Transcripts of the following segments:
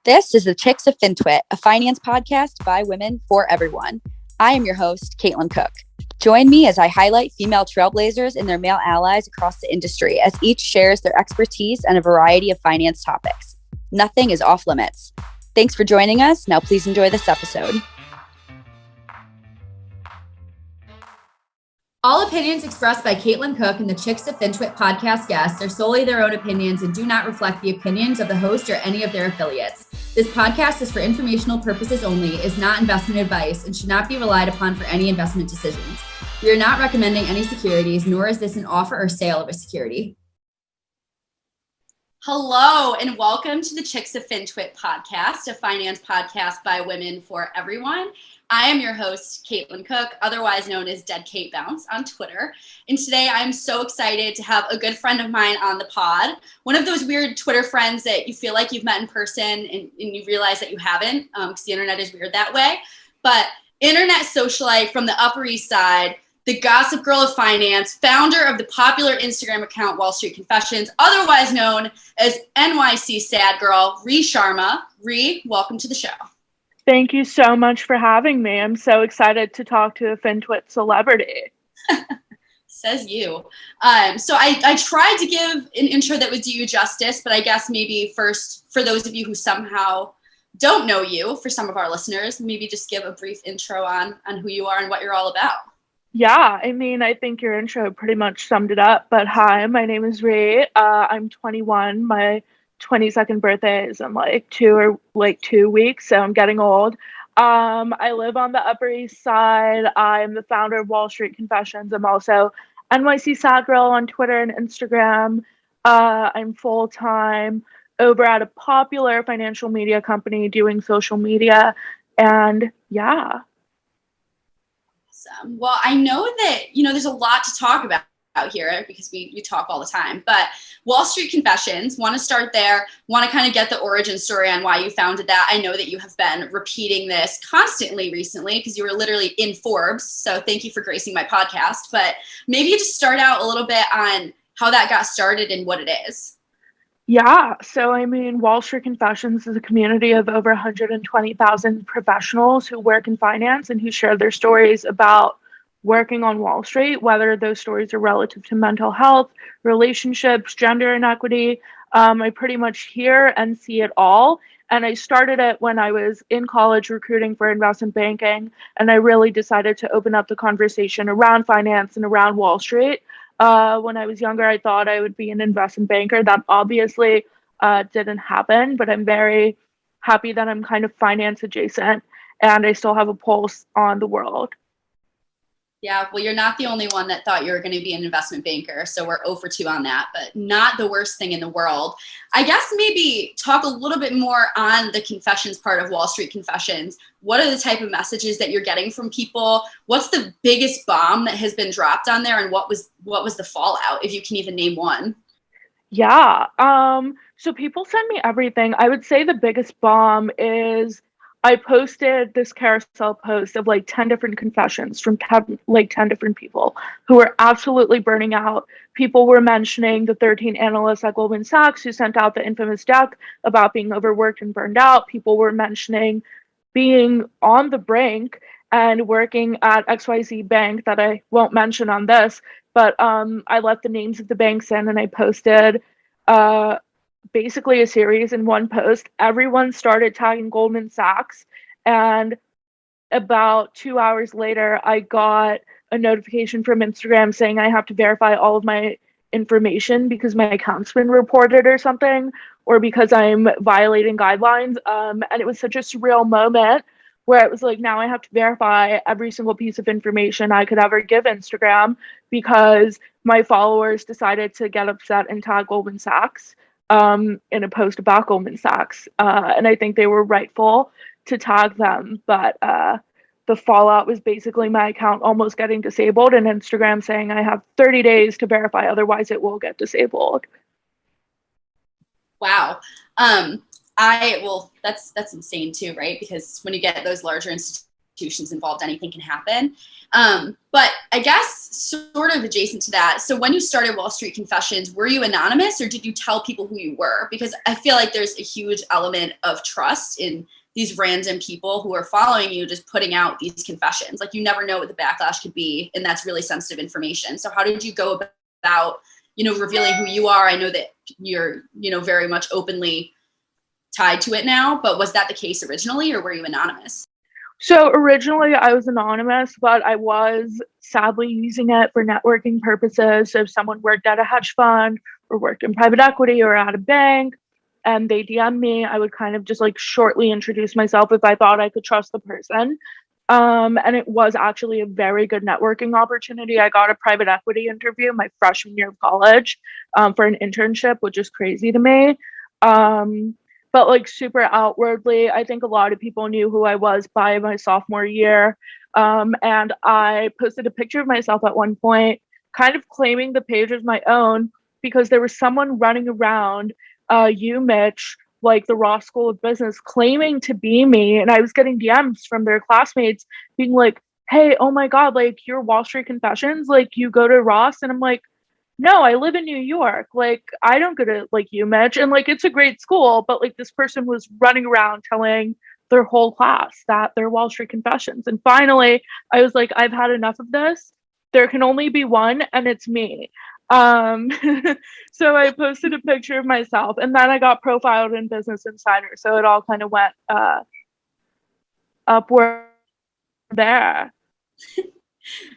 This is the Chicks of FinTwit, a finance podcast by women for everyone. I am your host, Caitlin Cook. Join me as I highlight female trailblazers and their male allies across the industry as each shares their expertise on a variety of finance topics. Nothing is off limits. Thanks for joining us. Now please enjoy this episode. All opinions expressed by Caitlin Cook and the Chicks of FinTwit podcast guests are solely their own opinions and do not reflect the opinions of the host or any of their affiliates. This podcast is for informational purposes only, is not investment advice, and should not be relied upon for any investment decisions. We are not recommending any securities, nor is this an offer or sale of a security. Hello, and welcome to the Chicks of FinTwit podcast, a finance podcast by women for everyone. I am your host, Caitlin Cook, otherwise known as Dead Kate Bounce on Twitter. And today I'm so excited to have a good friend of mine on the pod. One of those weird Twitter friends that you feel like you've met in person and you realize that you haven't, because the internet is weird that way. But internet socialite from the Upper East Side, the gossip girl of finance, founder of the popular Instagram account Wall Street Confessions, otherwise known as NYC Sad Girl, Ri Sharma. Ri, welcome to the show. Thank you so much for having me. I'm so excited to talk to a FinTwit celebrity. Says you. So I tried to give an intro that would do you justice, but I guess maybe first, for those of you who somehow don't know you, for some of our listeners, maybe just give a brief intro on who you are and what you're all about. Yeah, I think your intro pretty much summed it up. But hi, my name is Ri. I'm 21. My 22nd birthday is in like 2 weeks, so I'm getting old. I live on the Upper East Side. I'm the founder of Wall Street Confessions. I'm also NYC Sad Girl on Twitter and Instagram. I'm full-time over at a popular financial media company doing social media, and yeah. Awesome. Well, I know that, there's a lot to talk about out here because we talk all the time, but Wall Street Confessions, want to start there, want to kind of get the origin story on why you founded that. I know that you have been repeating this constantly recently because you were literally in Forbes. So thank you for gracing my podcast, but maybe you just start out a little bit on how that got started and what it is. Yeah, so Wall Street Confessions is a community of over 120,000 professionals who work in finance and who share their stories about working on Wall Street, whether those stories are relative to mental health, relationships, gender inequity. I pretty much hear and see it all. And I started it when I was in college recruiting for investment banking, and I really decided to open up the conversation around finance and around Wall Street. When I was younger, I thought I would be an investment banker. That obviously didn't happen, but I'm very happy that I'm kind of finance adjacent and I still have a pulse on the world. Yeah, well, you're not the only one that thought you were going to be an investment banker, so we're 0 for 2 on that, but not the worst thing in the world. I guess maybe talk a little bit more on the confessions part of Wall Street Confessions. What are the type of messages that you're getting from people? What's the biggest bomb that has been dropped on there, and what was the fallout, if you can even name one? Yeah, so people send me everything. I would say the biggest bomb is I posted this carousel post of like 10 different confessions from 10 different people who were absolutely burning out. People were mentioning the 13 analysts at Goldman Sachs who sent out the infamous deck about being overworked and burned out. People were mentioning being on the brink and working at XYZ Bank that I won't mention on this, but I let the names of the banks in and I posted basically a series in one post. Everyone started tagging Goldman Sachs, and about 2 hours later, I got a notification from Instagram saying I have to verify all of my information because my account's been reported or something, or because I'm violating guidelines. And it was such a surreal moment where it was like, now I have to verify every single piece of information I could ever give Instagram because my followers decided to get upset and tag Goldman Sachs in a post about Goldman Sachs. And I think they were rightful to tag them. But the fallout was basically my account almost getting disabled and Instagram saying I have 30 days to verify, otherwise it will get disabled. Wow. That's insane too, right? Because when you get those larger institutions institutions involved, anything can happen. But I guess sort of adjacent to that, so when you started Wall Street Confessions, were you anonymous or did you tell people who you were? Because I feel like there's a huge element of trust in these random people who are following you, just putting out these confessions. Like, you never know what the backlash could be, and that's really sensitive information. So how did you go about, revealing who you are? I know that you're, very much openly tied to it now, but was that the case originally, or were you anonymous? So originally I was anonymous, but I was sadly using it for networking purposes. So if someone worked at a hedge fund or worked in private equity or at a bank and they DM me, I would kind of just like shortly introduce myself if I thought I could trust the person. And it was actually a very good networking opportunity. I got a private equity interview my freshman year of college for an internship, which is crazy to me. But like super outwardly, I think a lot of people knew who I was by my sophomore year. And I posted a picture of myself at one point, kind of claiming the page as my own because there was someone running around Mitch, like the Ross School of Business, claiming to be me. And I was getting DMs from their classmates being like, hey, oh my God, like you're Wall Street Confessions, like you go to Ross. And I'm like, no, I live in New York. Like, I don't go to like UMich, and like it's a great school, but like this person was running around telling their whole class that they're Wall Street Confessions. And finally, I was like, I've had enough of this. There can only be one, and it's me. Um, so I posted a picture of myself, and then I got profiled in Business Insider. So it all kind of went upward there.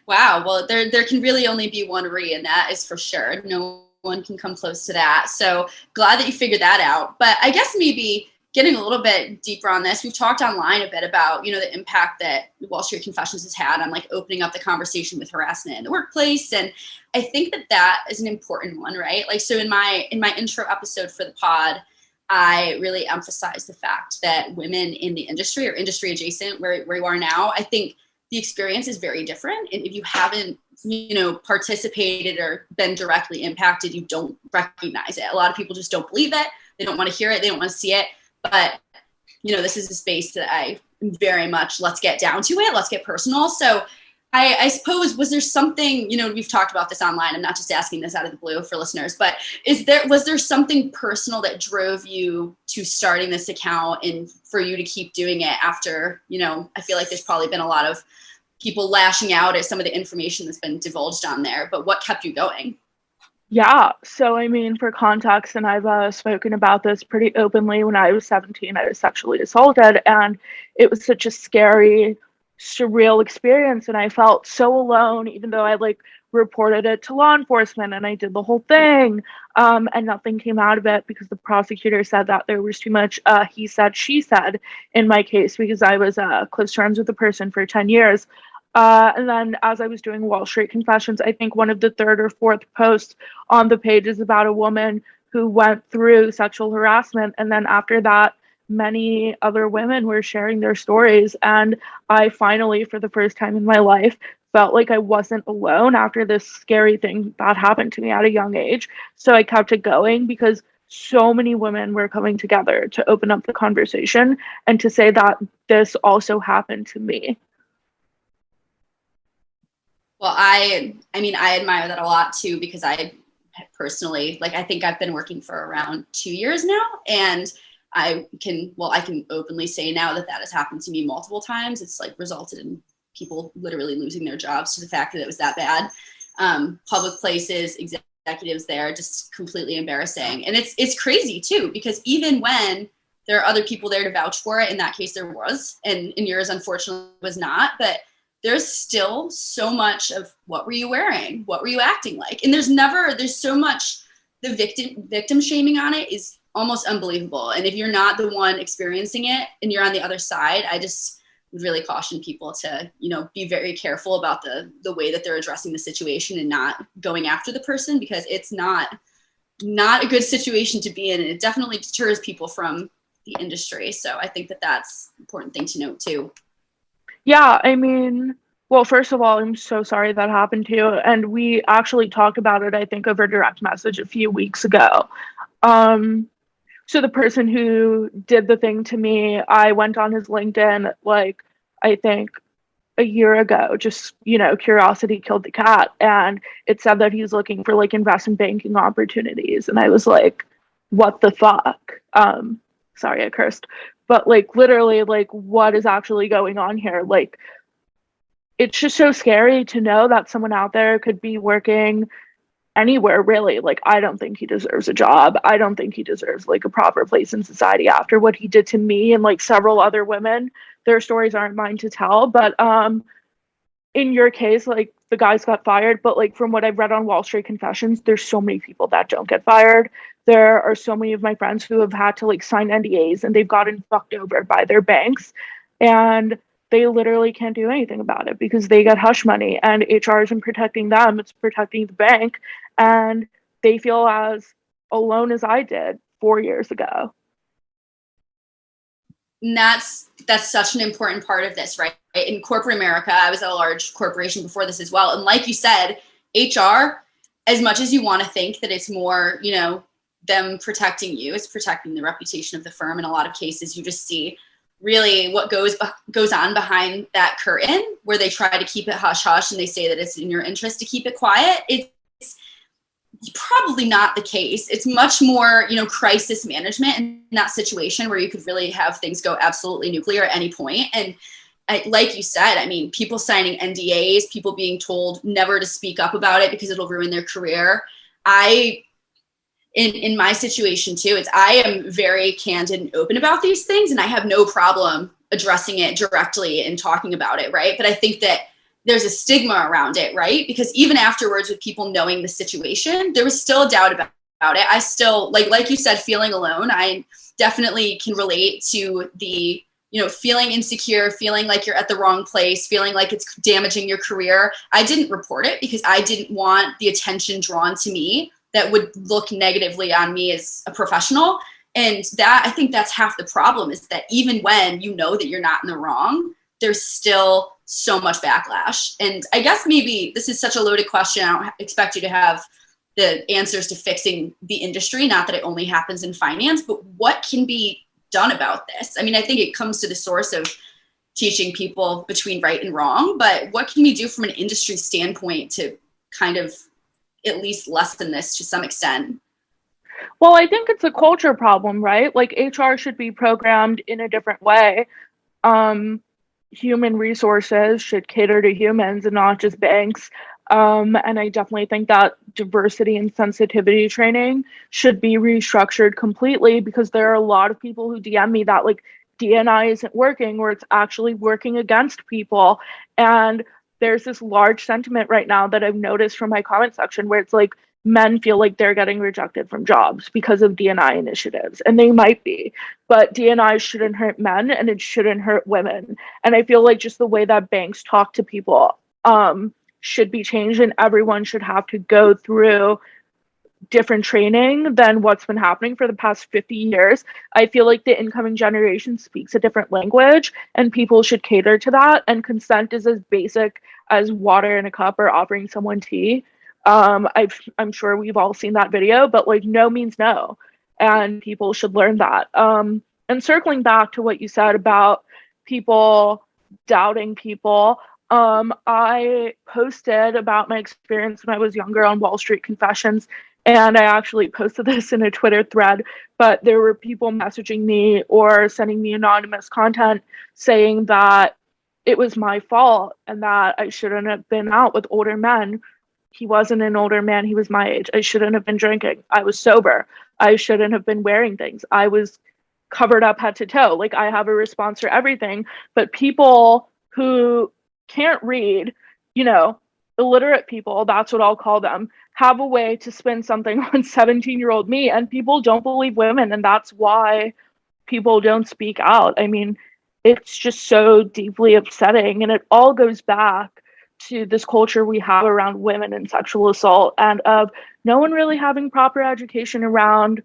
Wow. Well, there can really only be one Ri, and that is for sure. No one can come close to that. So glad that you figured that out. But I guess maybe getting a little bit deeper on this, we've talked online a bit about, the impact that Wall Street Confessions has had on like opening up the conversation with harassment in the workplace. And I think that is an important one, right? Like, so in my intro episode for the pod, I really emphasize the fact that women in the industry or industry adjacent where you are now, I think the experience is very different. And if you haven't, participated or been directly impacted, you don't recognize it. A lot of people just don't believe it. They don't want to hear it. They don't want to see it. But, this is a space that I very much, let's get down to it. Let's get personal. So I suppose, was there something, we've talked about this online. I'm not just asking this out of the blue for listeners, but was there something personal that drove you to starting this account and for you to keep doing it after, I feel like there's probably been a lot of people lashing out at some of the information that's been divulged on there, but what kept you going? Yeah. So, I mean, for context, and I've spoken about this pretty openly, when I was 17, I was sexually assaulted, and it was such a scary, surreal experience. And I felt so alone, even though I like reported it to law enforcement and I did the whole thing. And nothing came out of it because the prosecutor said that there was too much he said, she said in my case, because I was close friends with the person for 10 years. And then as I was doing Wall Street Confessions, I think one of the third or fourth posts on the page is about a woman who went through sexual harassment. And then after that, many other women were sharing their stories. And I finally, for the first time in my life, felt like I wasn't alone after this scary thing that happened to me at a young age. So I kept it going because so many women were coming together to open up the conversation and to say that this also happened to me. Well, I admire that a lot too, because I personally, I think I've been working for around 2 years now, and I can openly say now that has happened to me multiple times. It's resulted in people literally losing their jobs to the fact that it was that bad. Public places, executives there, just completely embarrassing. And it's crazy too, because even when there are other people there to vouch for it, in that case there was, and in yours unfortunately was not, but there's still so much of what were you wearing? What were you acting like? And there's so much, the victim shaming on it is almost unbelievable. And if you're not the one experiencing it and you're on the other side, I just would really caution people to, be very careful about the way that they're addressing the situation and not going after the person, because it's not a good situation to be in. And it definitely deters people from the industry. So I think that's an important thing to note too. Yeah, I mean, well, first of all, I'm so sorry that happened to you. And we actually talked about it, I think, over direct message a few weeks ago. So the person who did the thing to me, I went on his LinkedIn, I think a year ago. Just, curiosity killed the cat. And it said that he's looking for like investment banking opportunities. And I was like, what the fuck? Sorry, I cursed. But like literally, like what is actually going on here? Like it's just so scary to know that someone out there could be working anywhere, really. Like I don't think he deserves a job. I don't think he deserves like a proper place in society after what he did to me and like several other women. Their stories aren't mine to tell, but in your case, like the guys got fired, but like from what I've read on Wall Street Confessions, there's so many people that don't get fired. There are so many of my friends who have had to like sign NDAs and they've gotten fucked over by their banks, and they literally can't do anything about it because they get hush money, and HR isn't protecting them, it's protecting the bank, and they feel as alone as I did 4 years ago. And that's such an important part of this, right? In corporate America, I was at a large corporation before this as well. And like you said, HR, as much as you want to think that it's more, them protecting you, it's protecting the reputation of the firm. In a lot of cases, you just see really what goes on behind that curtain, where they try to keep it hush hush and they say that it's in your interest to keep it quiet. It's probably not the case. It's much more, crisis management in that situation where you could really have things go absolutely nuclear at any point. And like you said, I mean, people signing NDAs, people being told never to speak up about it because it'll ruin their career. In my situation too, I am very candid and open about these things, and I have no problem addressing it directly and talking about it, right? But I think that there's a stigma around it, right? Because even afterwards, with people knowing the situation, there was still a doubt about it. I still, like you said, feeling alone. I definitely can relate to the, feeling insecure, feeling like you're at the wrong place, feeling like it's damaging your career. I didn't report it because I didn't want the attention drawn to me that would look negatively on me as a professional. And that, I think that's half the problem, is that even when you know that you're not in the wrong, there's still so much backlash. And I guess maybe this is such a loaded question. I don't expect you to have the answers to fixing the industry, not that it only happens in finance, but what can be done about this? I mean, I think it comes to the source of teaching people between right and wrong, but what can we do from an industry standpoint to kind of at least lessen this to some extent? Well, I think it's a culture problem, right? Like HR should be programmed in a different way. Human resources should cater to humans and not just banks. And I definitely think that diversity and sensitivity training should be restructured completely, because there are a lot of people who DM me that like D&I isn't working, or it's actually working against people. And there's this large sentiment right now that I've noticed from my comment section where it's like men feel like they're getting rejected from jobs because of D&I initiatives, and they might be, but D&I shouldn't hurt men and it shouldn't hurt women. And I feel like just the way that banks talk to people should be changed, and everyone should have to go through different training than what's been happening for the past 50 years. I feel like the incoming generation speaks a different language, and people should cater to that. And consent is as basic as water in a cup or offering someone tea. I'm sure we've all seen that video, but like no means no, and people should learn that. And circling back to what you said about people doubting people, I posted about my experience when I was younger on Wall Street Confessions, and I actually posted this in a Twitter thread, but there were people messaging me or sending me anonymous content saying that it was my fault and that I shouldn't have been out with older men. He wasn't an older man. He was my age. I shouldn't have been drinking. I was sober. I shouldn't have been wearing things. I was covered up head to toe. Like I have a response for everything. But people who can't read, illiterate people, that's what I'll call them, have a way to spin something on 17-year-old me. And people don't believe women. And that's why people don't speak out. I mean, it's just so deeply upsetting. And it all goes back to this culture we have around women and sexual assault, and of no one really having proper education around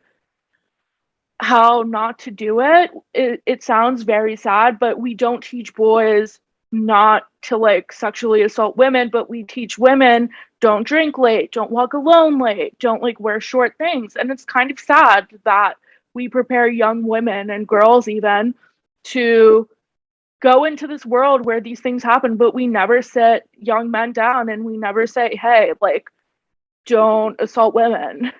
how not to do it. It sounds very sad, but we don't teach boys not to like sexually assault women, but we teach women don't drink late, don't walk alone late, don't like wear short things. And it's kind of sad that we prepare young women and girls even to go into this world where these things happen, but we never sit young men down and we never say, hey, like, don't assault women.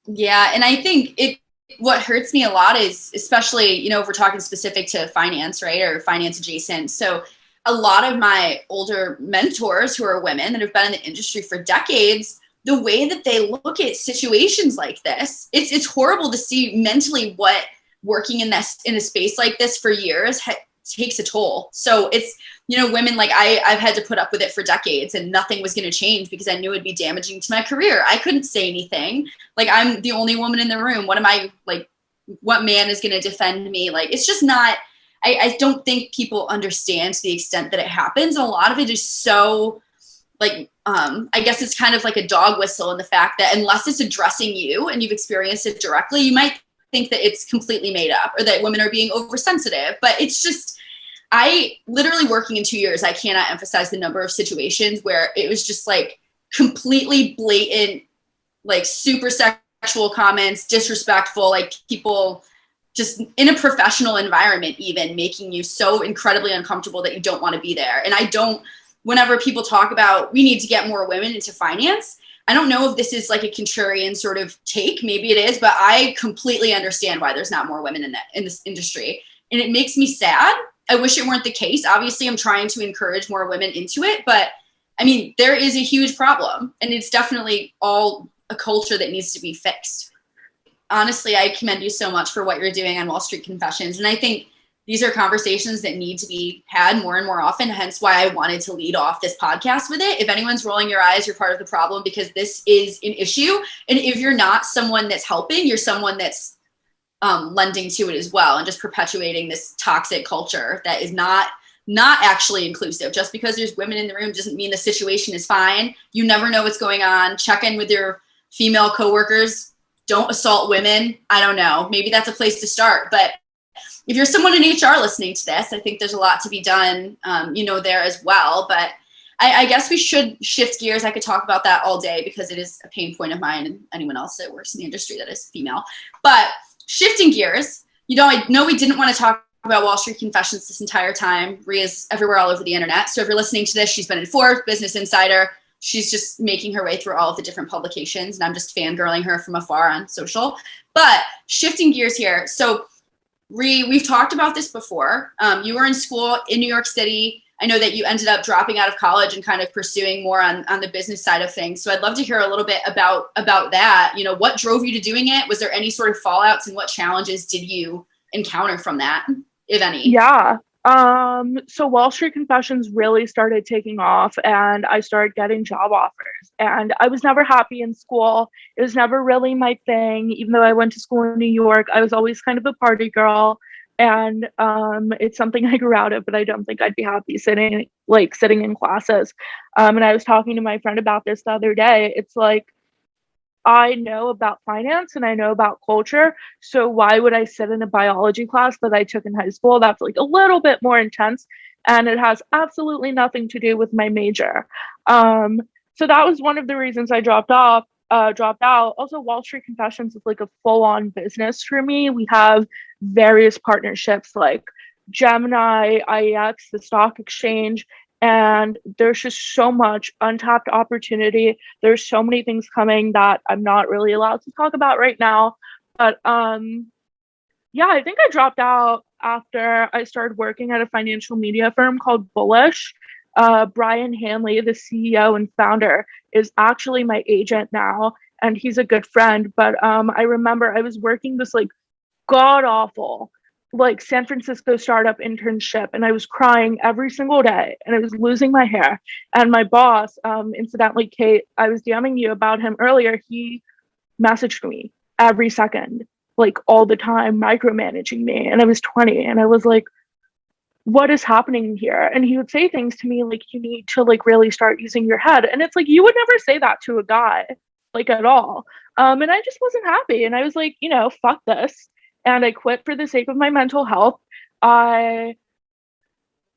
Yeah, and I think what hurts me a lot is, especially, you know, if we're talking specific to finance, right, or finance adjacent. So a lot of my older mentors who are women that have been in the industry for decades, the way that they look at situations like this, it's horrible to see mentally what working in a space like this for years takes a toll. So it's, you know, women like I've had to put up with it for decades and nothing was going to change because I knew it'd be damaging to my career. I couldn't say anything. Like, I'm the only woman in the room. What am I, like, what man is going to defend me? Like, it's just not, I don't think people understand to the extent that it happens. And a lot of it is so, like, I guess it's kind of like a dog whistle in the fact that unless it's addressing you and you've experienced it directly, you might think that it's completely made up or that women are being oversensitive. But it's just, I literally, working in 2 years, I cannot emphasize the number of situations where it was just like completely blatant, like super sexual comments, disrespectful, like people just in a professional environment, even making you so incredibly uncomfortable that you don't want to be there. And whenever people talk about we need to get more women into finance, I don't know if this is like a contrarian sort of take, maybe it is, but I completely understand why there's not more women in this industry. And it makes me sad. I wish it weren't the case. Obviously, I'm trying to encourage more women into it, but I mean, there is a huge problem, and it's definitely all a culture that needs to be fixed. Honestly, I commend you so much for what you're doing on Wall Street Confessions. And I think these are conversations that need to be had more and more often, hence why I wanted to lead off this podcast with it. If anyone's rolling your eyes, you're part of the problem, because this is an issue. And if you're not someone that's helping, you're someone that's lending to it as well, and just perpetuating this toxic culture that is not actually inclusive. Just because there's women in the room doesn't mean the situation is fine. You never know what's going on. Check in with your female coworkers. Don't assault women. I don't know. Maybe that's a place to start. But if you're someone in HR listening to this, I think there's a lot to be done, there as well. But I guess we should shift gears. I could talk about that all day because it is a pain point of mine and anyone else that works in the industry that is female. But shifting gears, I know we didn't want to talk about Wall Street Confessions this entire time. Ria's everywhere all over the internet. So if you're listening to this, she's been in Forbes, Business Insider. She's just making her way through all of the different publications, and I'm just fangirling her from afar on social. But shifting gears here. So Ri, we've talked about this before. You were in school in New York City. I know that you ended up dropping out of college and kind of pursuing more on the business side of things. So I'd love to hear a little bit about that. What drove you to doing it? Was there any sort of fallouts, and what challenges did you encounter from that, if any? Yeah. So Wall Street Confessions really started taking off, and I started getting job offers, and I was never happy in school. It was never really my thing. Even though I went to school in New York, I was always kind of a party girl. And it's something I grew out of, but I don't think I'd be happy sitting in classes. And I was talking to my friend about this the other day. It's like, I know about finance and I know about culture. So why would I sit in a biology class that I took in high school that's like a little bit more intense, and it has absolutely nothing to do with my major? So that was one of the reasons I dropped out. Also, Wall Street Confessions is like a full-on business for me. We have various partnerships like Gemini, IEX, the stock exchange, and there's just so much untapped opportunity. There's so many things coming that I'm not really allowed to talk about right now. But yeah, I think I dropped out after I started working at a financial media firm called Bullish. Brian Hanley, the CEO and founder, is actually my agent now, and he's a good friend. But I remember I was working this like god awful like San Francisco startup internship, and I was crying every single day, and I was losing my hair. And my boss, incidentally, Kate, I was DMing you about him earlier. He messaged me every second, like all the time, micromanaging me. And I was 20, and I was like, what is happening here? And he would say things to me like, you need to like really start using your head. And it's like, you would never say that to a guy, like at all. And I just wasn't happy. And I was like, fuck this. And I quit for the sake of my mental health. I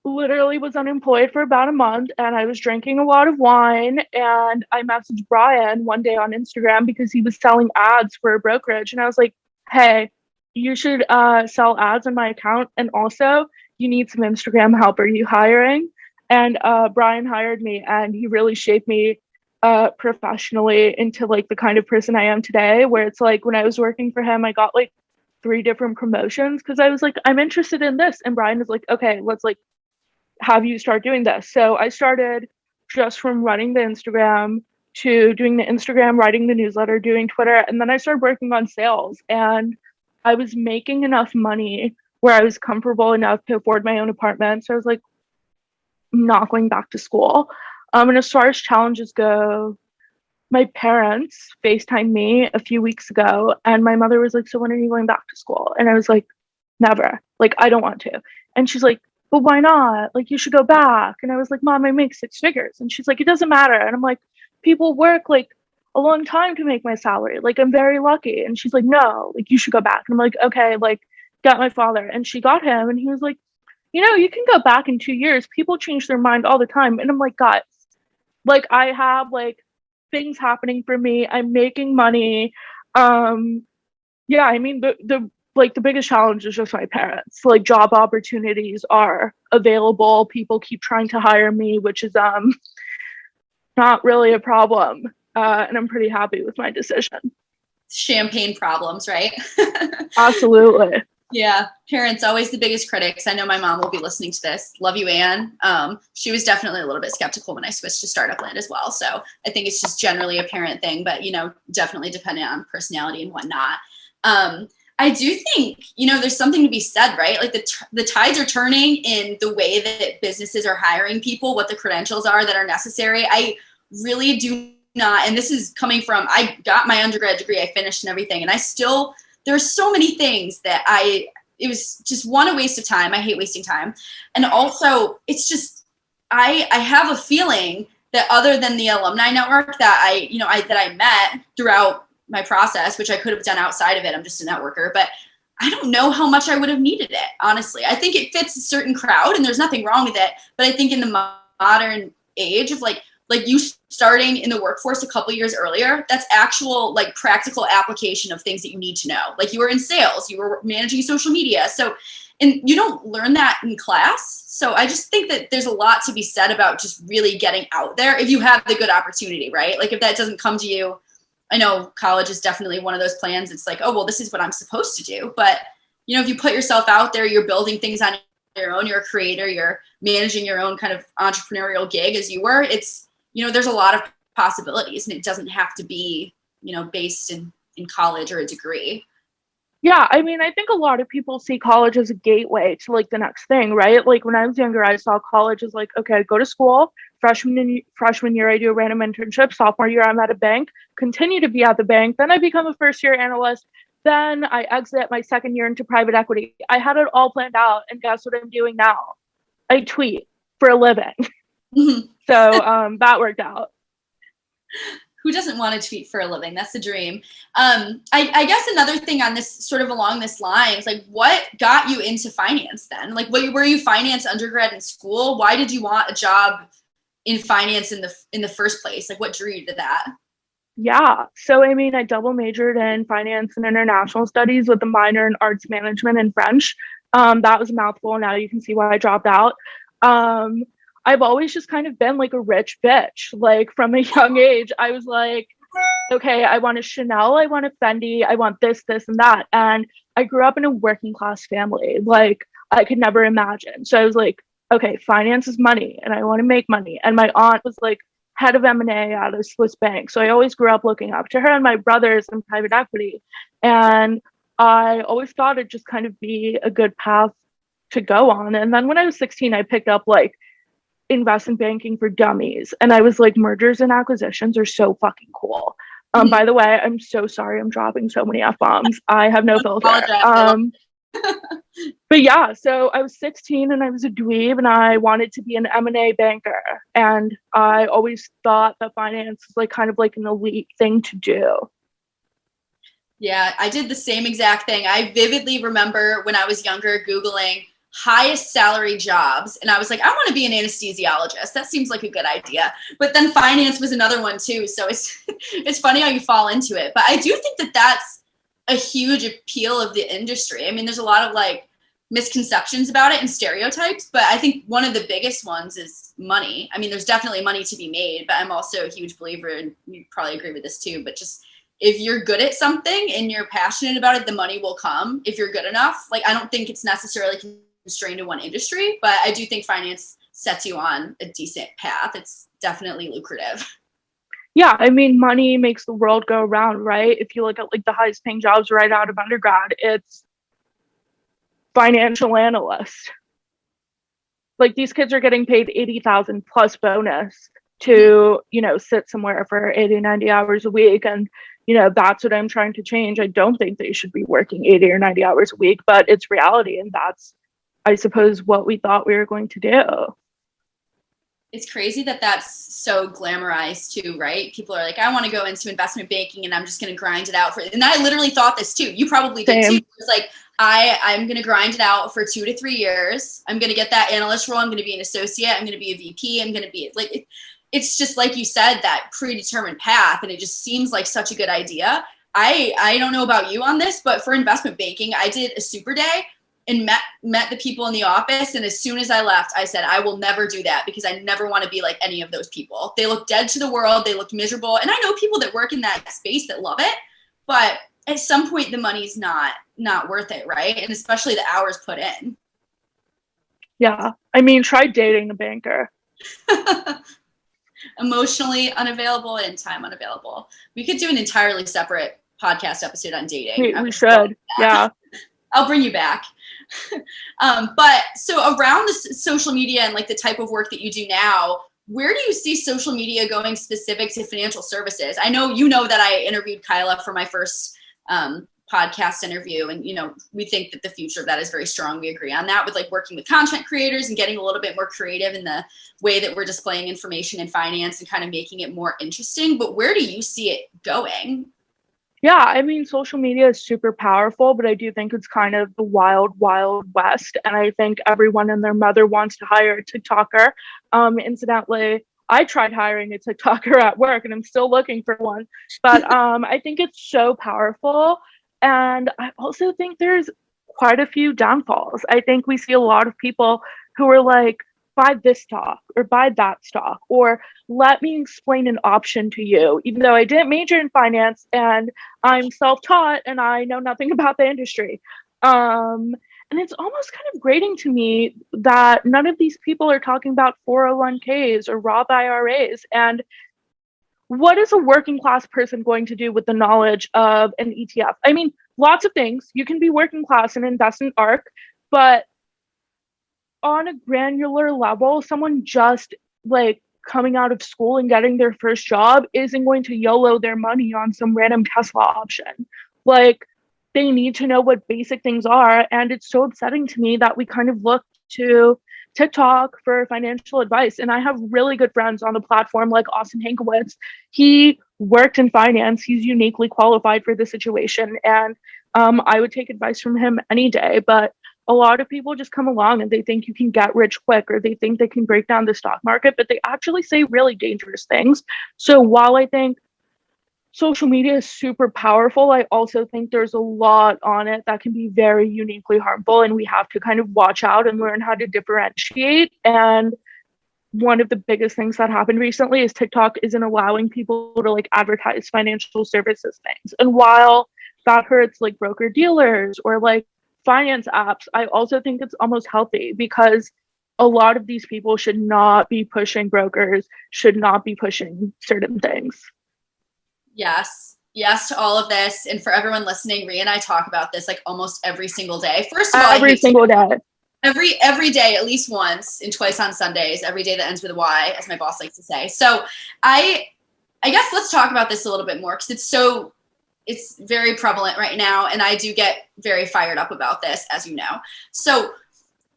literally was unemployed for about a month, and I was drinking a lot of wine. And I messaged Brian one day on Instagram because he was selling ads for a brokerage. And I was like, hey, you should sell ads on my account. And also, you need some Instagram help. Are you hiring? And Brian hired me, and he really shaped me professionally into like the kind of person I am today, where it's like when I was working for him, I got like 3 different promotions because I was like, I'm interested in this. And Brian was like, okay, let's like have you start doing this. So I started just from running the Instagram to doing the Instagram, writing the newsletter, doing Twitter. And then I started working on sales, and I was making enough money where I was comfortable enough to afford my own apartment. So I was like, I'm not going back to school. And as far as challenges go, my parents FaceTimed me a few weeks ago, and my mother was like, so when are you going back to school? And I was like, never. Like, I don't want to. And she's like, but why not? Like, you should go back. And I was like, Mom, I make 6 figures. And she's like, it doesn't matter. And I'm like, people work like a long time to make my salary. Like, I'm very lucky. And she's like, no, like, you should go back. And I'm like, okay, like, got my father. And she got him, and he was like, you know, you can go back in 2 years. People change their mind all the time. And I'm like, guys, like, I have like things happening for me. I'm making money. Yeah, I mean, the biggest challenge is just my parents. Like, job opportunities are available. People keep trying to hire me, which is not really a problem. And I'm pretty happy with my decision. Champagne problems, right? Absolutely. Yeah, parents always the biggest critics. I know my mom will be listening to this. Love you, Anne. She was definitely a little bit skeptical when I switched to startup land as well. So I think it's just generally a parent thing, but definitely dependent on personality and whatnot. I do think there's something to be said, right? Like the tides are turning in the way that businesses are hiring people, what the credentials are that are necessary. I really do not, and this is coming from, I got my undergrad degree, I finished and everything, and there's so many things that it was just a waste of time. I hate wasting time. And also it's just, I have a feeling that other than the alumni network that I met throughout my process, which I could have done outside of it, I'm just a networker, but I don't know how much I would have needed it. Honestly, I think it fits a certain crowd and there's nothing wrong with it. But I think in the modern age of like you starting in the workforce a couple years earlier, that's actual like practical application of things that you need to know. Like, you were in sales, you were managing social media. So, and you don't learn that in class. So I just think that there's a lot to be said about just really getting out there if you have the good opportunity, right? Like, if that doesn't come to you, I know college is definitely one of those plans. It's like, oh, well, this is what I'm supposed to do. But, if you put yourself out there, you're building things on your own, you're a creator, you're managing your own kind of entrepreneurial gig as you were, it's, there's a lot of possibilities, and it doesn't have to be, based in college or a degree. Yeah, I mean, I think a lot of people see college as a gateway to like the next thing, right? Like, when I was younger, I saw college as like, okay, I go to school, freshman year, I do a random internship, sophomore year, I'm at a bank, continue to be at the bank, then I become a first year analyst, then I exit my second year into private equity. I had it all planned out, and guess what I'm doing now? I tweet for a living. So that worked out. Who doesn't want to tweet for a living? That's the dream. I guess another thing on this, sort of along this line, is like, what got you into finance then? Like, were you finance undergrad in school? Why did you want a job in finance in the first place? Like, what drew you to that? Yeah. So, I mean, I double majored in finance and international studies with a minor in arts management and French. That was a mouthful. Now you can see why I dropped out. I've always just kind of been like a rich bitch. Like, from a young age, I was like, okay, I want a Chanel, I want a Fendi, I want this, and that. And I grew up in a working class family. Like, I could never imagine. So I was like, okay, finance is money and I want to make money. And my aunt was like head of M&A at a Swiss bank. So I always grew up looking up to her, and my brother's in private equity. And I always thought it'd just kind of be a good path to go on. And then when I was 16, I picked up like investment banking for dummies, and I was like, mergers and acquisitions are so fucking cool. By the way, I'm so sorry I'm dropping so many F-bombs. I have no filter. But yeah, so I was 16 and I was a dweeb, and I wanted to be an M&A banker, and I always thought that finance was like kind of like an elite thing to do. Yeah, I did the same exact thing. I vividly remember when I was younger Googling highest salary jobs, and I was like, I want to be an anesthesiologist. That seems like a good idea. But then finance was another one too. So it's funny how you fall into it. But I do think that that's a huge appeal of the industry. I mean, there's a lot of like misconceptions about it and stereotypes, but I think one of the biggest ones is money. I mean, there's definitely money to be made, but I'm also a huge believer, and you probably agree with this too, but just if you're good at something and you're passionate about it, the money will come if you're good enough. Like, I don't think it's necessarily constrained to one industry, but I do think finance sets you on a decent path. It's definitely lucrative. Yeah, I mean, money makes the world go round, right? If you look at like the highest paying jobs right out of undergrad, it's financial analyst. Like, these kids are getting paid 80,000 plus bonus to, you know, sit somewhere for 80, 90 hours a week. And, you know, that's what I'm trying to change. I don't think they should be working 80 or 90 hours a week, but it's reality. And that's, I suppose, what we thought we were going to do. It's crazy that that's so glamorized too, right? People are like, I want to go into investment banking and I'm just going to grind it out for it. And I literally thought this too. You probably did too. It's like, I'm going to grind it out for 2 to 3 years. I'm going to get that analyst role. I'm going to be an associate. I'm going to be a VP. I'm going to be like, it's just like you said, that predetermined path. And it just seems like such a good idea. I don't know about you on this, but for investment banking, I did a super day and met the people in the office. And as soon as I left, I said, I will never do that because I never want to be like any of those people. They look dead to the world. They look miserable. And I know people that work in that space that love it, but at some point the money's not worth it, right? And especially the hours put in. Yeah. I mean, try dating a banker. Emotionally unavailable and time unavailable. We could do an entirely separate podcast episode on dating. We should. Yeah. I'll bring you back. But so around the social media and like the type of work that you do now, where do you see social media going specific to financial services? I know, you know, that I interviewed Kyla for my first podcast interview. And, you know, we think that the future of that is very strong. We agree on that with like working with content creators and getting a little bit more creative in the way that we're displaying information in finance and kind of making it more interesting. But where do you see it going? Yeah, I mean, social media is super powerful, but I do think it's kind of the wild, wild west. And I think everyone and their mother wants to hire a TikToker. Incidentally, I tried hiring a TikToker at work and I'm still looking for one. But I think it's so powerful. And I also think there's quite a few downfalls. I think we see a lot of people who are like, buy this stock or buy that stock, or let me explain an option to you, even though I didn't major in finance and I'm self-taught and I know nothing about the industry. And it's almost kind of grating to me that none of these people are talking about 401ks or Roth IRAs. And what is a working class person going to do with the knowledge of an ETF? I mean, lots of things. You can be working class and invest in ARK, but on a granular level, someone just like coming out of school and getting their first job isn't going to YOLO their money on some random Tesla option. Like, they need to know what basic things are. And it's so upsetting to me that we kind of look to TikTok for financial advice. And I have really good friends on the platform like Austin Hankowitz. He worked in finance. He's uniquely qualified for the situation. And I would take advice from him any day. But a lot of people just come along and they think you can get rich quick, or they think they can break down the stock market, but they actually say really dangerous things. So while I think social media is super powerful, I also think there's a lot on it that can be very uniquely harmful, and we have to kind of watch out and learn how to differentiate. And one of the biggest things that happened recently is TikTok isn't allowing people to like advertise financial services things. And while that hurts like broker dealers or like finance apps, I also think it's almost healthy, because a lot of these people should not be pushing brokers, should not be pushing certain things. Yes to all of this. And for everyone listening, Ri and I talk about this like almost every single day. First of all, every single day. Every day, at least once, and twice on Sundays, every day that ends with a Y, as my boss likes to say. So I guess let's talk about this a little bit more, because it's very prevalent right now, and I do get very fired up about this, as you know. So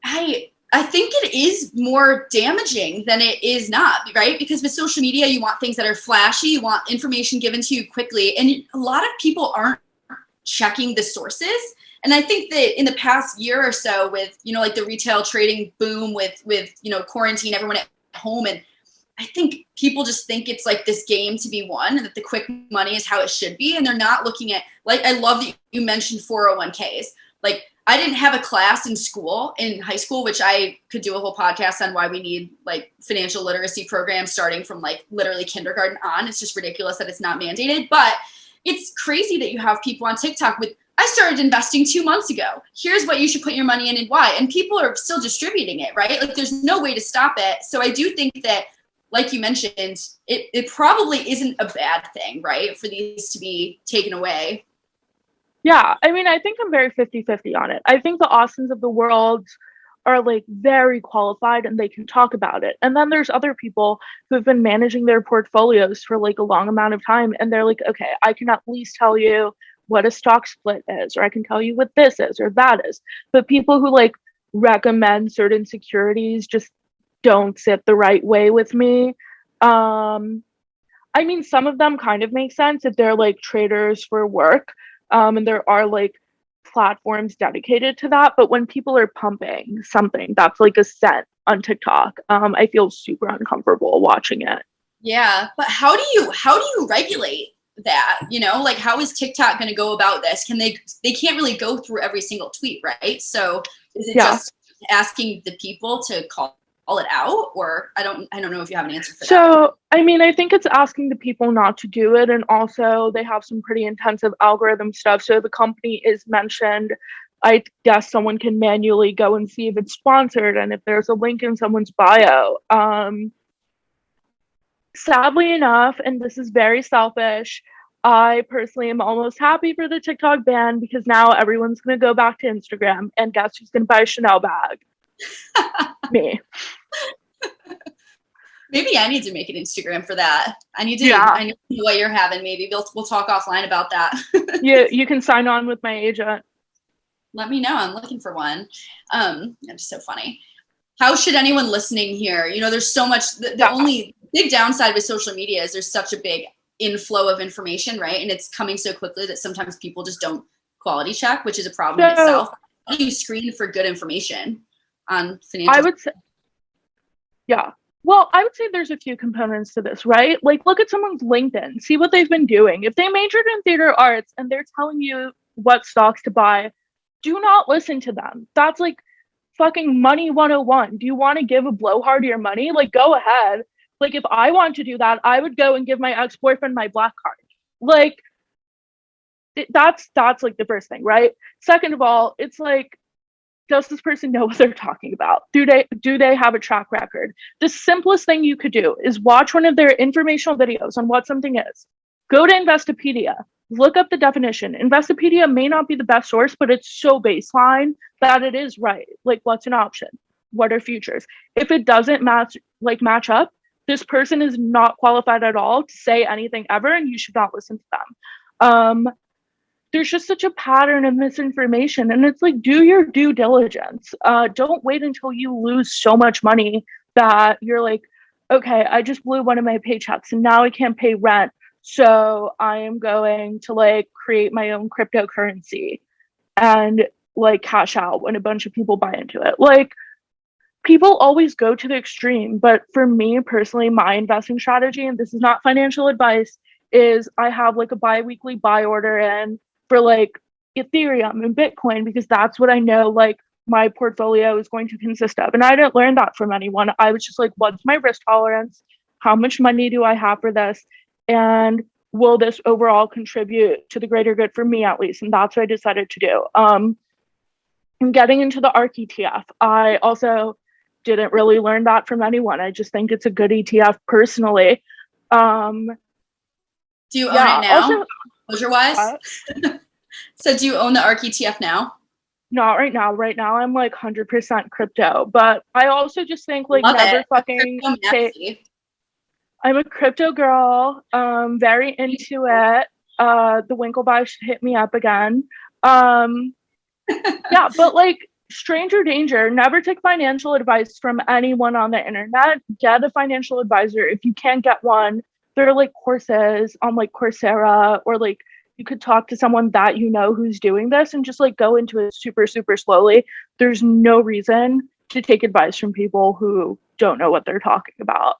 I think it is more damaging than it is not, right? Because with social media, you want things that are flashy, you want information given to you quickly, and a lot of people aren't checking the sources. And I think that in the past year or so, with, you know, like the retail trading boom with, you know, quarantine, everyone at home, and I think people just think it's like this game to be won and that the quick money is how it should be. And they're not looking at, like, I love that you mentioned 401ks. Like, I didn't have a class in school, in high school, which I could do a whole podcast on why we need like financial literacy programs starting from like literally kindergarten on. It's just ridiculous that it's not mandated, but it's crazy that you have people on TikTok with, I started investing 2 months ago. Here's what you should put your money in and why. And people are still distributing it, right? Like, there's no way to stop it. So I do think that, like you mentioned, it probably isn't a bad thing, right? For these to be taken away. Yeah, I mean, I think I'm very 50-50 on it. I think the Austins of the world are like very qualified and they can talk about it. And then there's other people who have been managing their portfolios for like a long amount of time. And they're like, okay, I can at least tell you what a stock split is, or I can tell you what this is or that is. But people who like recommend certain securities just don't sit the right way with me. I mean, some of them kind of make sense if they're like traders for work. And there are like platforms dedicated to that. But when people are pumping something that's like a cent on TikTok, I feel super uncomfortable watching it. Yeah, but how do you regulate that? You know, like, how is TikTok going to go about this? They can't really go through every single tweet, right? So is it just asking the people to call it out, or I don't know if you have an answer for that. So, I mean, I think it's asking the people not to do it. And also they have some pretty intensive algorithm stuff. So the company is mentioned. I guess someone can manually go and see if it's sponsored and if there's a link in someone's bio. Sadly enough, and this is very selfish, I personally am almost happy for the TikTok ban because now everyone's going to go back to Instagram, and guess who's going to buy a Chanel bag? Me. Maybe I need to make an Instagram for that. I need to know what you're having. Maybe we'll talk offline about that. You can sign on with my agent. Let me know. I'm looking for one. It's so funny. How should anyone listening here? You know, there's so much. The only big downside with social media is there's such a big inflow of information, right? And it's coming so quickly that sometimes people just don't quality check, which is a problem in itself. How do you screen for good information on financial? I would say, well, I would say there's a few components to this, right? Like, look at someone's LinkedIn, see what they've been doing. If they majored in theater arts and they're telling you what stocks to buy, do not listen to them. That's like fucking money 101. Do you want to give a blowhard your money? Like, go ahead. Like, if I want to do that, I would go and give my ex-boyfriend my black card. Like, that's like the first thing, right? Second of all, it's like, does this person know what they're talking about? Do they have a track record? The simplest thing you could do is watch one of their informational videos on what something is. Go to Investopedia, look up the definition. Investopedia may not be the best source, but it's so baseline that it is right. Like, what's an option? What are futures? If it doesn't match up, this person is not qualified at all to say anything ever, and you should not listen to them. There's just such a pattern of misinformation, and it's like, do your due diligence. Don't wait until you lose so much money that you're like, okay, I just blew one of my paychecks and now I can't pay rent, so I am going to like create my own cryptocurrency and like cash out when a bunch of people buy into it. Like, people always go to the extreme, but for me personally, my investing strategy, and this is not financial advice, is I have like a bi-weekly buy order in for like Ethereum and Bitcoin, because that's what I know like my portfolio is going to consist of. And I didn't learn that from anyone. I was just like, what's my risk tolerance? How much money do I have for this? And will this overall contribute to the greater good for me, at least? And that's what I decided to do. And getting into the ARK ETF, I also didn't really learn that from anyone. I just think it's a good ETF personally. Do you own it now? Closure-wise? So do you own the ARK ETF now? Not right now. Right now I'm like 100% crypto, but I also just think like I'm a crypto girl, very into it. The Winklevi should hit me up again. Yeah, but like, stranger danger, never take financial advice from anyone on the internet. Get a financial advisor. If you can't get one, there are like courses on like Coursera, or like you could talk to someone that you know who's doing this and just like go into it super, super slowly. There's no reason to take advice from people who don't know what they're talking about.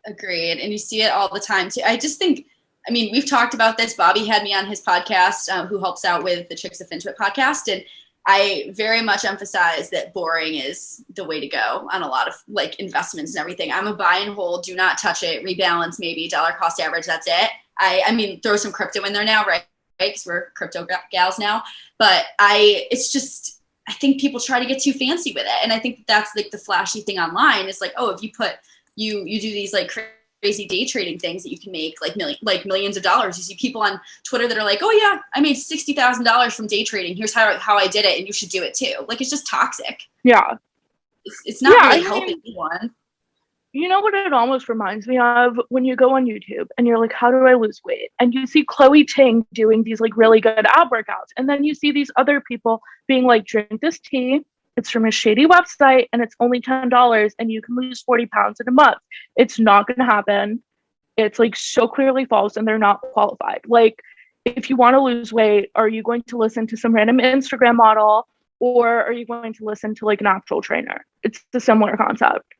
Agreed. And you see it all the time too. I just think, I mean, we've talked about this. Bobby had me on his podcast, who helps out with the Chicks of FinTwit podcast. And I very much emphasize that boring is the way to go on a lot of like investments and everything. I'm a buy and hold, do not touch it, rebalance, maybe dollar cost average. That's it. I mean, throw some crypto in there now, right? Because we're crypto gals now. But it's just, I think people try to get too fancy with it. And I think that's like the flashy thing online is like, oh, if you you do these like crazy day trading things that you can make like millions of dollars. You see people on Twitter that are like, oh yeah, I made $60,000 from day trading. Here's how I did it. And you should do it too. Like, it's just toxic. Yeah. It's not really helping anyone. You know what it almost reminds me of? When you go on YouTube and you're like, how do I lose weight? And you see Chloe Ting doing these like really good ab workouts. And then you see these other people being like, drink this tea. It's from a shady website and it's only $10 and you can lose 40 pounds in a month. It's not going to happen. It's like so clearly false and they're not qualified. Like, if you want to lose weight, are you going to listen to some random Instagram model or are you going to listen to like an actual trainer? It's a similar concept.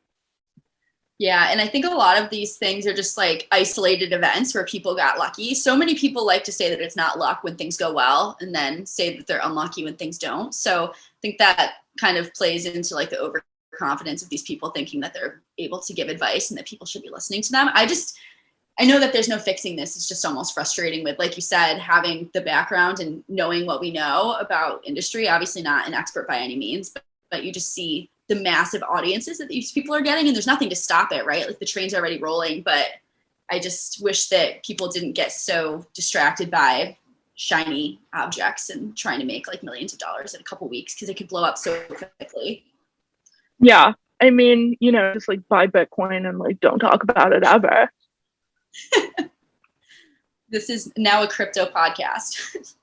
Yeah, and I think a lot of these things are just like isolated events where people got lucky. So many people like to say that it's not luck when things go well and then say that they're unlucky when things don't. So I think that kind of plays into like the overconfidence of these people thinking that they're able to give advice and that people should be listening to them. I know that there's no fixing this. It's just almost frustrating with, like you said, having the background and knowing what we know about industry. Obviously not an expert by any means, but you just see the massive audiences that these people are getting and there's nothing to stop it, right? Like the train's already rolling, but I just wish that people didn't get so distracted by shiny objects and trying to make like millions of dollars in a couple weeks because it could blow up so quickly. Yeah. I mean, just like buy Bitcoin and like don't talk about it ever. This is now a crypto podcast.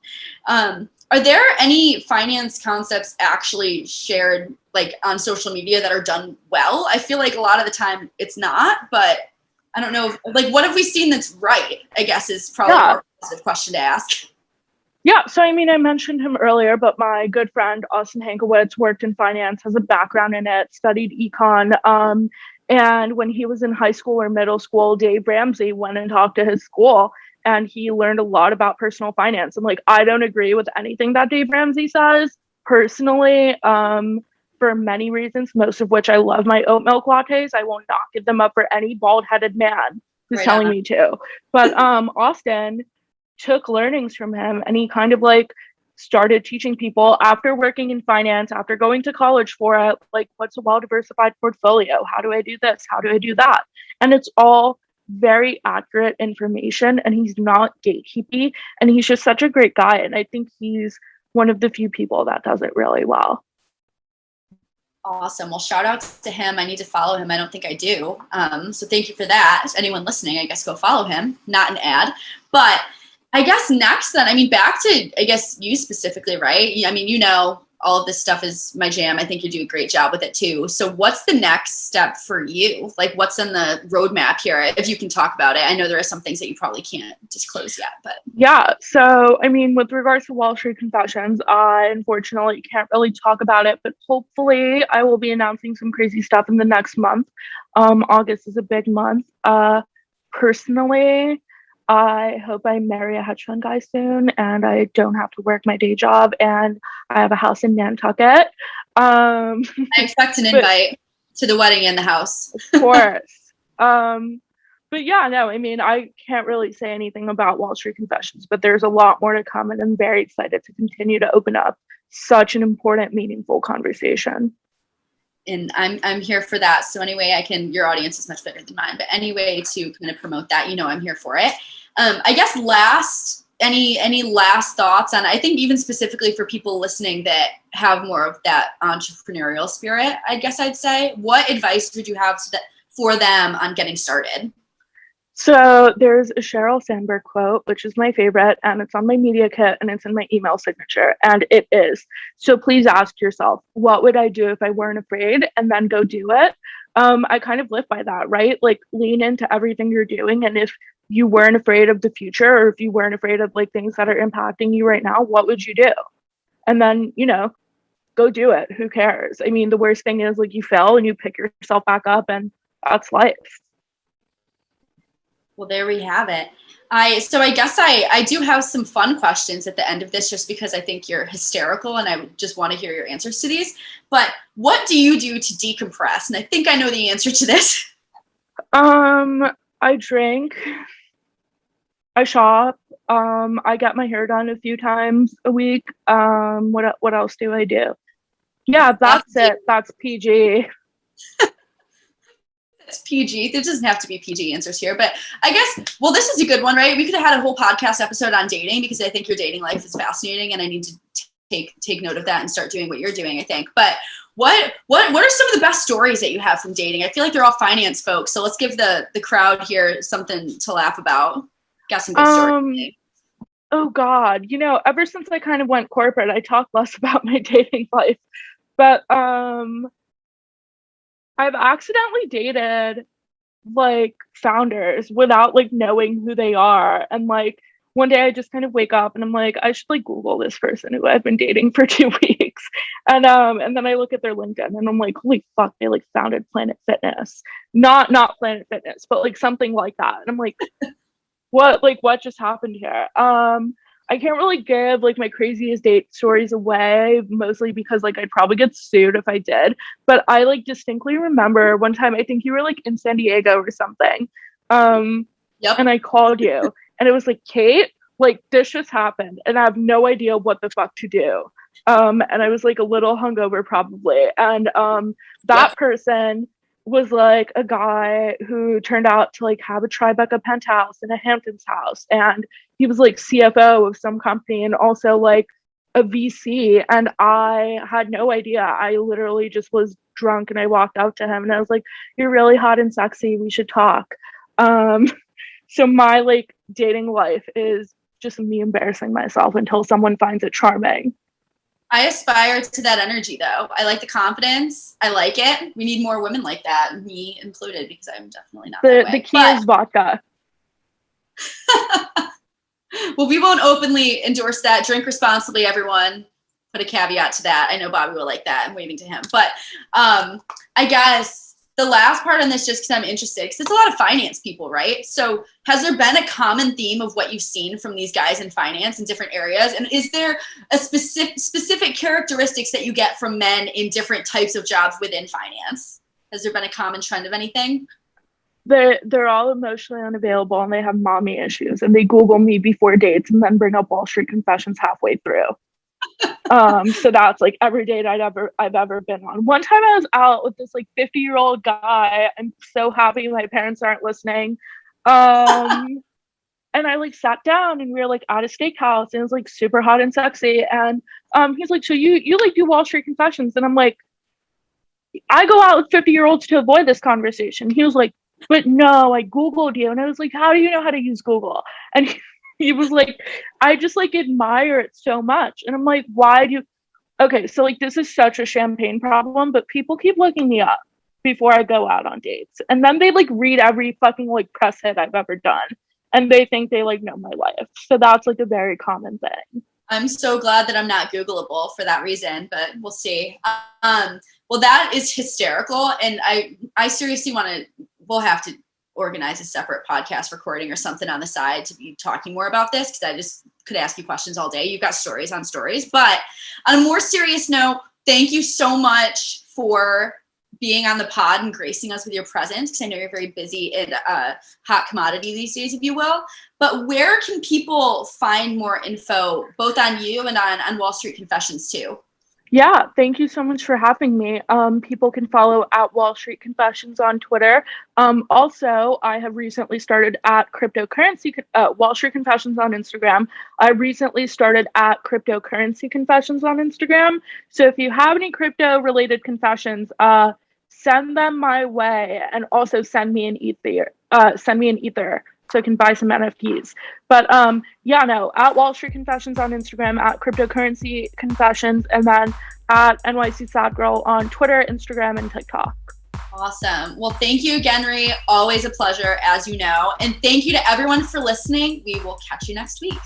Are there any finance concepts actually shared like on social media that are done well? I feel like a lot of the time it's not, but I don't know. Like, what have we seen that's right? I guess is probably a more positive question to ask. Yeah. So, I mean, I mentioned him earlier, but my good friend, Austin Hankowitz, worked in finance, has a background in it, studied econ. And when he was in high school or middle school, Dave Ramsey went and talked to his school and he learned a lot about personal finance. And like, I don't agree with anything that Dave Ramsey says personally, for many reasons, most of which I love my oat milk lattes. I will not give them up for any bald-headed man who's telling me to. But Austin took learnings from him and he kind of like started teaching people after working in finance, after going to college for it, like, what's a well-diversified portfolio? How do I do this? How do I do that? And it's all very accurate information and he's not gatekeepy and he's just such a great guy. And I think he's one of the few people that does it really well. Awesome. Well, shout out to him. I need to follow him. I don't think I do. So thank you for that. Anyone listening, I guess go follow him. Not an ad. But I guess next then, I mean, back to, I guess, you specifically, right? I mean, all of this stuff is my jam. I think you do a great job with it too. So what's the next step for you? Like, what's in the roadmap here? If you can talk about it. I know there are some things that you probably can't disclose yet, but. Yeah. So, I mean, with regards to Wall Street Confessions, I unfortunately can't really talk about it, but hopefully I will be announcing some crazy stuff in the next month. August is a big month. Personally, I hope I marry a hedge fund guy soon and I don't have to work my day job and I have a house in Nantucket. I expect an invite to the wedding in the house. Of course. But yeah, no, I mean, I can't really say anything about Wall Street Confessions, but there's a lot more to come and I'm very excited to continue to open up such an important, meaningful conversation. And I'm here for that. So anyway, your audience is much bigger than mine, but any way to kind of promote that, I'm here for it. I guess any last thoughts on, I think even specifically for people listening that have more of that entrepreneurial spirit, I guess I'd say, what advice would you have for them on getting started? So there's a Sheryl Sandberg quote, which is my favorite, and it's on my media kit and it's in my email signature. And it is, so please ask yourself, what would I do if I weren't afraid? And then go do it. I kind of live by that, right? Like, lean into everything you're doing. And if you weren't afraid of the future, or if you weren't afraid of like things that are impacting you right now, what would you do? And then, go do it. Who cares? I mean, the worst thing is like you fail and you pick yourself back up and that's life. Well, there we have it. So I guess I do have some fun questions at the end of this, just because I think you're hysterical and I just want to hear your answers to these. But what do you do to decompress? And I think I know the answer to this. I drink, I shop, I get my hair done a few times a week. What else do I do? Yeah, that's it. That's PG. It's PG. There doesn't have to be PG answers here, but I guess, well, this is a good one, right? We could have had a whole podcast episode on dating, because I think your dating life is fascinating, and I need to take note of that and start doing what you're doing, I think. But what are some of the best stories that you have from dating? I feel like they're all finance folks, so let's give the crowd here something to laugh about. Got some good stories. Oh God, ever since I kind of went corporate, I talk less about my dating life. But I've accidentally dated like founders without like knowing who they are. And like one day I just kind of wake up and I'm like, I should like Google this person who I've been dating for 2 weeks. And then I look at their LinkedIn and I'm like, holy fuck, they like founded Planet Fitness. Not Planet Fitness, but like something like that. And I'm like, what just happened here? I can't really give like my craziest date stories away, mostly because like I'd probably get sued if I did. But I like distinctly remember one time, I think you were like in San Diego or something. Yep. And I called you and it was like, Kate, like this just happened and I have no idea what the fuck to do. And I was like a little hungover probably. And that person was like a guy who turned out to like have a Tribeca penthouse in a Hamptons house, and he was like CFO of some company and also like a VC, and I had no idea. I literally just was drunk and I walked out to him and I was like, you're really hot and sexy, we should talk. So my like dating life is just me embarrassing myself until someone finds it charming. I aspire to that energy, though. I like the confidence. I like it. We need more women like that, me included, because I'm definitely not that way. The key is vodka. Well, we won't openly endorse that. Drink responsibly, everyone. Put a caveat to that. I know Bobby will like that. I'm waving to him. But I guess the last part on this, just because I'm interested, because it's a lot of finance people, right? So has there been a common theme of what you've seen from these guys in finance in different areas? And is there a specific characteristics that you get from men in different types of jobs within finance? Has there been a common trend of anything? They're all emotionally unavailable and they have mommy issues, and they Google me before dates and then bring up Wall Street Confessions halfway through. So that's like every date I've ever been on. One time I was out with this like 50-year-old guy. I'm so happy my parents aren't listening. And I like sat down and we were like at a steakhouse and it was like super hot and sexy. And he's like, so you like do Wall Street Confessions? And I'm like, I go out with 50-year-olds to avoid this conversation. He was like, but no, I Googled you. And I was like, how do you know how to use Google? And he was like, I just like admire it so much. And I'm like, why do you? Okay, so like this is such a champagne problem, but people keep looking me up before I go out on dates. And then they like read every fucking like press hit I've ever done. And they think they like know my life. So that's like a very common thing. I'm so glad that I'm not Googleable for that reason, but we'll see. Well, that is hysterical. And I seriously we'll have to organize a separate podcast recording or something on the side to be talking more about this, because I just could ask you questions all day. You've got stories on stories. But on a more serious note, thank you so much for being on the pod and gracing us with your presence, because I know you're very busy in a hot commodity these days, if you will. But where can people find more info, both on you and on Wall Street Confessions too? Yeah, thank you so much for having me. People can follow at Wall Street Confessions on Twitter. Also, I have recently started at Wall Street Confessions on Instagram. I recently started at Cryptocurrency Confessions on Instagram. So if you have any crypto-related confessions, send them my way, and also send me an Ether. So I can buy some NFTs. But at Wall Street Confessions on Instagram, at Cryptocurrency Confessions, and then at NYC Sad Girl on Twitter, Instagram, and TikTok. Awesome. Well, thank you again, Ri. Always a pleasure, as you know. And thank you to everyone for listening. We will catch you next week.